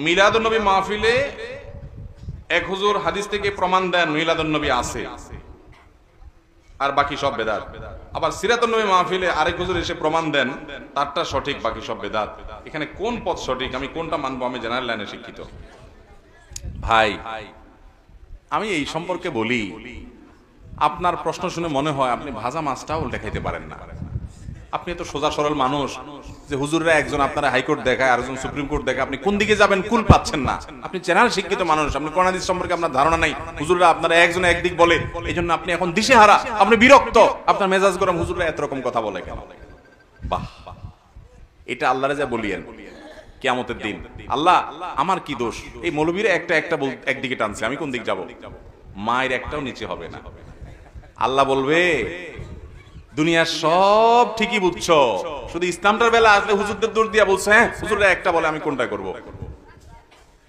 মিলাদুন্নবী মাহফিলে এক হুজুর হাদিস থেকে প্রমাণ দেন মিলাদুন্নবী আছে, আর বাকি সব বেদাত। আবার সিরাতুন্নবী মাহফিলে আরেক হুজুর এসে প্রমাণ দেন তারটা সঠিক, বাকি সব বেদাত। এখানে কোন পথ সঠিক, আমি কোনটা মানবো? আমি জেনারেল লাইনে শিক্ষিত ভাই, আমি এই সম্পর্কে বলি, আপনার প্রশ্ন শুনে মনে হয় আপনি ভাজা মাছটাও উল্টে খাইতে পারেন না। আপনি এত সোজা সরল মানুষ যে হুজুররা একজন আপনারা হাইকোর্ট দেখায়, আরেকজন সুপ্রিম কোর্ট দেখায়, আপনি কোন দিকে যাবেন কুল পাচ্ছেন না। আপনি জেনারেল শিক্ষিত মানুষ, আপনি কোরআন হাদিস সম্পর্কে আপনার ধারণা নাই। হুজুররা আপনারা একজন একদিক বলে, এই জন্য আপনি এখন দিশেহারা, আপনি বিরক্ত, আপনার মেজাজ গরম, হুজুররা এত রকম কথা বলে কেন? বাহ, এটা আল্লাহরে যা বলিয়েন কিয়ামতের দিন, আল্লাহ আমার কি দোষ? এই মৌলবীরা একটা একদিকে টানছে, আমি কোন দিক যাব? মায়ের একটাও নিচে হবে না। আল্লাহ বলবে দুনিয়ার সব ঠিকই বুঝছো, শুধু ইসলামটার বেলা আসলে হুজুরদের দোষ দিয়া বলছে হ্যাঁ হুজুররা একটা বলে আমি কোনটা করব?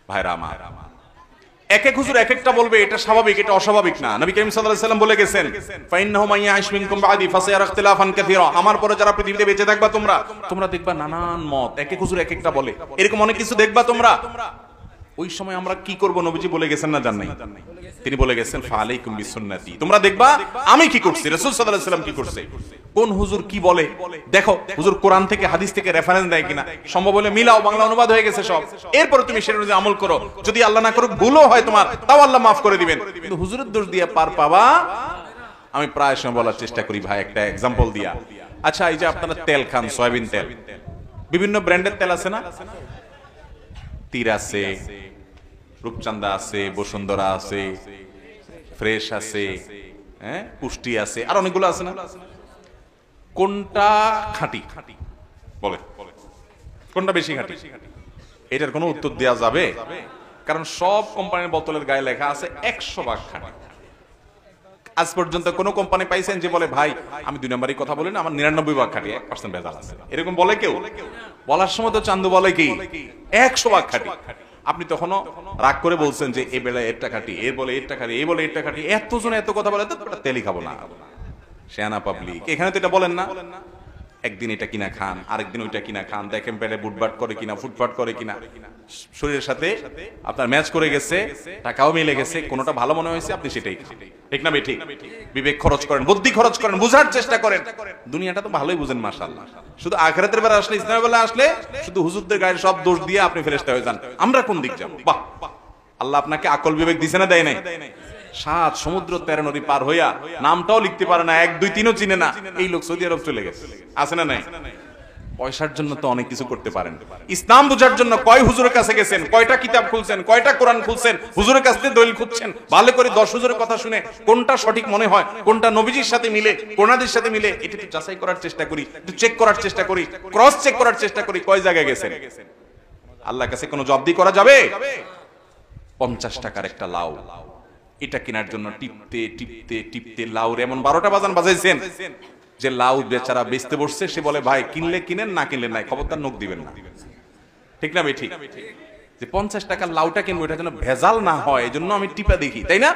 ভাইরা আমার, এক এক হুজুর এক একটা বলবে, এটা স্বাভাবিক, এটা অস্বাভাবিক না। নবী করিম সাল্লাল্লাহু আলাইহি ওয়াসাল্লাম বলে গেছেন ফাইন্নাহু মান ইয়াইশ মিনকুম বাদি ফাসায়ারা ইখতিলাফান কাসীরা, আমার পরে যারা পৃথিবীতে বেঁচে থাকবা তোমরা দেখবা নানান মত, এক এক হুজুর এক একটা বলে, এরকম অনেক কিছু দেখবা তোমরা। ওই সময় আমরা কি করব? নবীজি বলে গেছেন না, জান নাই? তিনি বলে গেছেন ফালাইকুম বিসুন্নতি, তোমরা দেখবা আমি কি করছি, রাসূল সাল্লাল্লাহু আলাইহি ওয়াসাল্লাম কি করছে, কোন হুজুর কি বলে দেখো, হুজুর কোরআন থেকে হাদিস থেকে রেফারেন্স দেয় কিনা, সম্ভব হলে মিলাও, বাংলা অনুবাদ হয়ে গেছে সব, এরপর তুমি সেটা অনুযায়ী আমল করো। যদি আল্লাহ না করুক ভুলও হয় তোমার, তাও আল্লাহ মাফ করে দিবেন, কিন্তু হুজুরের দোষ দিয়ে পার পাবা। আমি প্রায় সময় বলার চেষ্টা করি ভাই একটা এক্সাম্পল দিয়া। আচ্ছা, এই যে আপনারা তেল খান, সয়াবিন তেল, বিভিন্ন ব্র্যান্ডের তেল আছে না? তীর আছে, রূপচাঁদা আছে, বসুন্ধরা আছে, ফ্রেশ আছে, হ্যাঁ পুষ্টি আছে, আর অনেকগুলো আছে না? কোনটা খাঁটি বলে, কোনটা বেশি খাঁটি? এটার কোনো উত্তর দেওয়া যাবে? কারণ সব কোম্পানির বোতলের গায়ে লেখা আছে 100% খাঁটি। আজ পর্যন্ত কোন কোম্পানি পাইছেন যে বলে ভাই আমি 2 নম্বরই কথা বলি না, আমার 99% খাঁটি, 1% ভেজাল আছে? এরকম বলে কেউ? বলার সময় তো চান্দু বলে কি 100% খাঁটি। আপনি তখনও রাগ করে বলছেন যে এ বেলায় এরটা খাঁটি, এর বলে এরটা খাঁটি, এই বলে এরটা খাঁটি, এতজন এত কথা বলে, তো তেলই খাবো না। শেয়ানা পাবলিক, এখানে তো এটা বলেন না। একদিন এটা কিনা খান, আরেকদিন ওইটা কিনা খান, দেখেন পেটে বুটবাট করে কিনা, ফুটফাট করে কিনা, শরীরের সাথে আপনার ম্যাচ করে গেছে, টাকাও মিলে গেছে, কোনটা ভালো মনে হয়েছে আপনি সেটাই খান। ঠিক না ঠিক? বিবেক খরচ করেন, বুদ্ধি খরচ করেন, বুঝার চেষ্টা করেন। দুনিয়াটা তো ভালোই বুঝেন মাশাআল্লাহ। শুধু আখিরাতের বেলা আসলে, ইসলামের বেলা আসলে শুধু হুজুরদের গায়ে সব দোষ দিয়ে আপনি ফেরেশতা হয়ে যান। আমরা কোন দিক যাব? বাহ, আল্লাহ আপনাকে আকল বিবেক দিছে না, দেয় নাই? 7 সমুদ্র 13 নদী পার হইয়া নামটাও লিখতে পারে না, 1 2 3ও চিনে না, এই লোক সৌদি আরব চলে গেছে, আছে না নাই? পয়সার জন্য তো অনেক কিছু করতে পারেন। ইসলাম বুঝার জন্য কয় হুজুরের কাছে গেছেন, কয়টা কিতাব খুলছেন, কয়টা কোরআন খুলছেন, হুজুরের কাছ থেকে দলিল খুঁজছেন, ভালো করে 10 হুজুরের কথা শুনে কোনটা সঠিক মনে হয়, কোনটা নবীজির সাথে মিলে, কোরআনের সাথে মিলে, এটা একটু যাচাই করার চেষ্টা করি, একটু চেক করার চেষ্টা করি, ক্রস চেক করার চেষ্টা করি, কয় জায়গায় গেছেন। আল্লাহর কাছে কোনো জবাবদি করা যাবে? 50 টাকার একটা লাউ, এটা কেনার জন্য টিপতে টিপতে টিপতে লাউর এমন 12টা বাজান বাজাইছেন যে লাউ বেচারা বেচতে বসছে, সে বলে ভাই কিনলে কিনেন, না কিনলে নাই, খবরদার নখ দিবেন না। ঠিক না ঠিক? যে 50 টাকার লাউটা কিনবো, এটা যেন ভেজাল না হয়, এজন্য আমি টিপা দেখি, তাই না?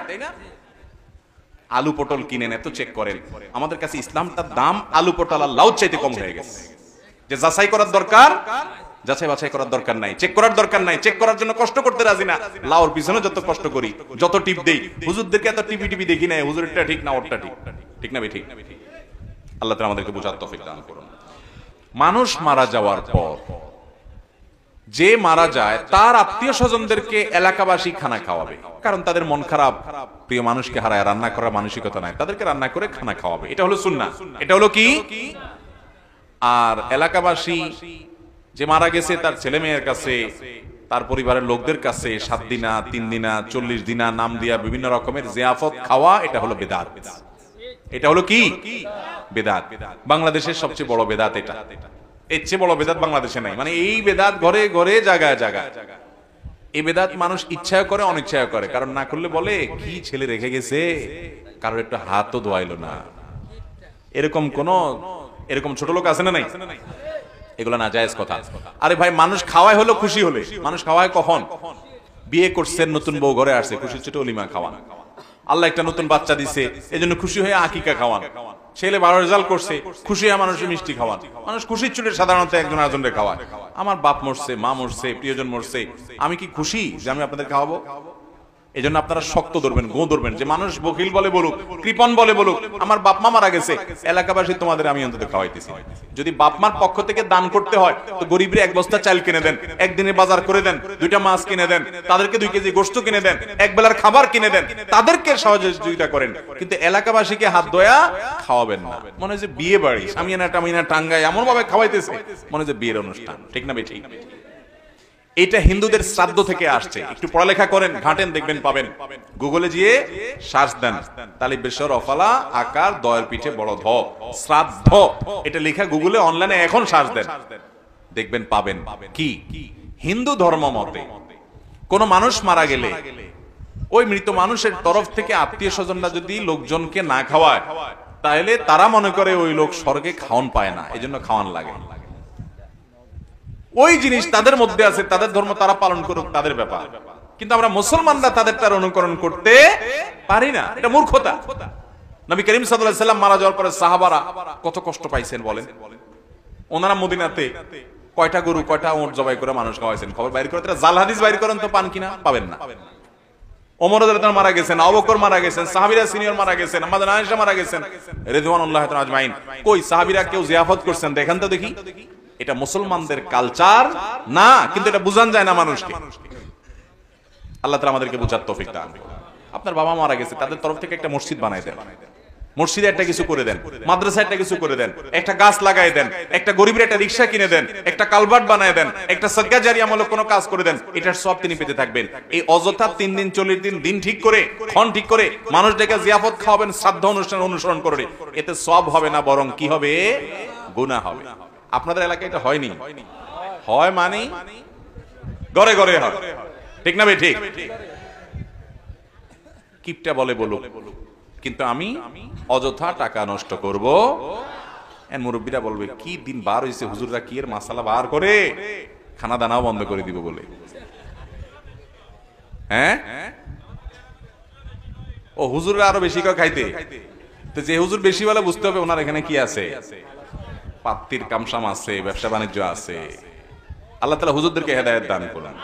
আলু পটল কিনেন, এত চেক করেন। আমাদের কাছে ইসলামটার দাম আলু পটল আর লাউ চাইতে কম হয়ে গেছে। যে যাচাই করার দরকার, যাচাই বাছাই করার দরকার নাই, চেক করার দরকার নাই, চেক করার জন্য কষ্ট করতে রাজি না। লাউর পিছনে যত কষ্ট করি, যত টিপ দেই, হুজুরদেরকে এত টিপি টিপি দেখি না, হুজুরটা ঠিক না ওরটা ঠিক, ঠিক না ঠিক? আল্লাহ তাআলা আমাদেরকে বোঝার তৌফিক দান করুন। মানুষ মারা যাওয়ার পর যে মারা যায় তার আত্মীয় স্বজনদেরকে এলাকাবাসী খানা খাওয়াবে, কারণ তাদের মন খারাপ, প্রিয় মানুষকে হারায়, রান্না করার মানসিকতা নাই, তাদেরকে রান্না করে খানা খাওয়াবে। এটা হলো সুন্নাহ। এটা হলো কি? আর এলাকাবাসী যে মারা গেছে তার ছেলে মেয়ের কাছে, তার পরিবারের লোকদের কাছে 7 দিনা, 3 দিনা, 40 দিনা নাম দিয়া বিভিন্ন রকমের জিয়াফত খাওয়া, এটা হলো বেদাত। এটা হলো কি? বেদাত। বাংলাদেশের সবচেয়ে বড় বেদাত এটা। এর চেয়ে বড় বেদাত বাংলাদেশে নাই। মানে এই বেদাত ঘরে ঘরে, জায়গায় জায়গায়। এই বেদাত মানুষ ইচ্ছায় করে, অনিচ্ছায় করে, কারণ না করলে বলে কি ছেলে রেখে গেছে, কারোর একটু হাতও ধোয়াইলো না। এরকম ছোট লোক আছে না নাই? এগুলো না জায়েজ কথা। আরে ভাই, মানুষ খাওয়ায় হলো খুশি হলে। মানুষ খাওয়ায় কখন? বিয়ে করছেন, নতুন বউ ঘরে আসছে, খুশির ছোট অলিমা খাওয়ান। আল্লাহ একটা নতুন বাচ্চা দিছে, এজন্য খুশি হয়ে আকিকা খাওয়ান। ছেলে ভালো রেজাল্ট করছে, খুশি হয়ে মানুষের মিষ্টি খাওয়ান। মানুষ খুশির চুটে সাধারণত একজন আরেকজনকে খাওয়ায়। আমার বাপ মরছে, মা মরছে, প্রিয়জন মরছে, আমি কি খুশি যে আমি আপনাদের খাওয়াবো? এই জন্য আপনারা শক্ত ধরবেন, গো ধরবেন, যে মানুষ বকিল বলে বলুক, কৃপণ বলে বলুক, আমার বাপ মা মারা গেছে, এলাকাবাসী তোমাদের আমি অন্তত খাওয়াইতেছি। যদি বাপ মার পক্ষ থেকে দান করতে হয় তো গরিবরে এক বস্তা চাল কিনে দেন, একদিনে বাজার করে দেন, 2টা মাছ কিনে দেন, তাদেরকে 2 কেজি গোশত কিনে দেন, এক বেলার খাবার কিনে দেন, তাদেরকে সহযোগিতা করেন। কিন্তু এলাকাবাসীকে হাত ধোয়া খাওয়াবেন না। মনে হয় যে বিয়ে বাড়ি, সামিয়ানা টামিনা টাঙ্গায় এমন ভাবে খাওয়াইতেছে মনে হয় যে বিয়ের অনুষ্ঠান। ঠিক না বেঠিক? এটা হিন্দুদের শ্রাদ্ধ থেকে আসছে। একটু পড়ালেখা করেন, ঘাটেন, দেখবেন পাবেন। গুগলে গিয়ে সার্চ দেন, তালিবেশ্বর অফালা আকার দয়ের পিঠে বড় ধ শ্রাদ্ধ, এটা লেখা গুগলে অনলাইনে এখন সার্চ দেন, দেখবেন পাবেন। কি হিন্দু ধর্ম মতে কোন মানুষ মারা গেলে ওই মৃত মানুষের তরফ থেকে আত্মীয় স্বজনরা যদি লোকজনকে না খাওয়ায় তাহলে তারা মনে করে ওই লোক স্বর্গে খাওয়ান পায় না, এই জন্য খাওয়ান লাগে। ওই জিনিস তাদের মধ্যে আছে, তাদের ধর্ম তারা পালন করুক, তাদের ব্যাপার। কিন্তু আমরা মুসলমানরা তাদেরটার অনুকরণ করতে পারি না, এটা মূর্খতা। নবী করিম সাল্লাল্লাহু আলাইহি ওয়াসাল্লাম মারা যাওয়ার পরে সাহাবারা কত কষ্ট পাইছেন বলেন। ওনারা মদিনাতে কয়টা গরু, কয়টা উট জবাই করে মানুষ খাওয়াইছেন, খবর বাইর করে। জাল হাদিস বাইর করেন তো পান কিনা? পাবেন না। ওমর রাদিয়াল্লাহু আনহু মারা গেছেন, আবু বকর মারা গেছেন, সাহাবীরা সিনিয়র মারা গেছেন, আমাদের আয়েশা মারা গেছেন রিদওয়ানুল্লাহি তাআলা আজমাইন। কই সাহাবীরা কেউ জিয়াফত করছেন? দেখেন তো দেখি। এটা মুসলমানদের কালচার না, কিন্তু এটা বুঝান যায় না মানুষকে। আল্লাহ তাআলা আমাদেরকে বুঝার তৌফিক দান করুন। আপনার বাবা মারা গেছে, তাদের তরফ থেকে একটা মসজিদ বানাই দেন, মসজিদে একটা কিছু করে দেন, মাদ্রাসায় একটা কিছু করে দেন, একটা গাছ লাগাই দেন, একটা গরিবের একটা রিকশা কিনে দেন, একটা কালভার্ট বানায় দেন, একটা সদকা জারিয়ামূলক কোনো কাজ করে দেন, এটার সব তিনি পেতে থাকবেন। এই অযথা 3 দিন 40 দিন দিন ঠিক করে, ক্ষণ ঠিক করে মানুষ ডেকে জিয়াফত খাওয়াবেন, শ্রাদ্ধ অনুষ্ঠান অনুসরণ করে, এতে সব হবে না, বরং কি হবে? গুনাহ হবে। আপনাদের এলাকায় এটা হয়নি? হয় মানে ঘরে ঘরে হয়। ঠিক না ভাই? ঠিক। কিপটা বলে বলুক, কিন্তু আমি অযথা টাকা নষ্ট করব। মুরব্বীরা বলবে কি দিন বার হয়েছে, হুজুররা কি এর মাসালা বার করে খানা দানাও বন্ধ করে দিব বলে। হ্যাঁ, ও হুজুররা আরো বেশি করে খাইতে, তো যে হুজুর বেশি বলে বুঝতে হবে ওনার এখানে কি আছে, পাত্তির কামসাম আছে, ব্যবসা বাণিজ্য আছে। আল্লাহ তাআলা হুজুরদেরকে হেদায়েত দান করুন।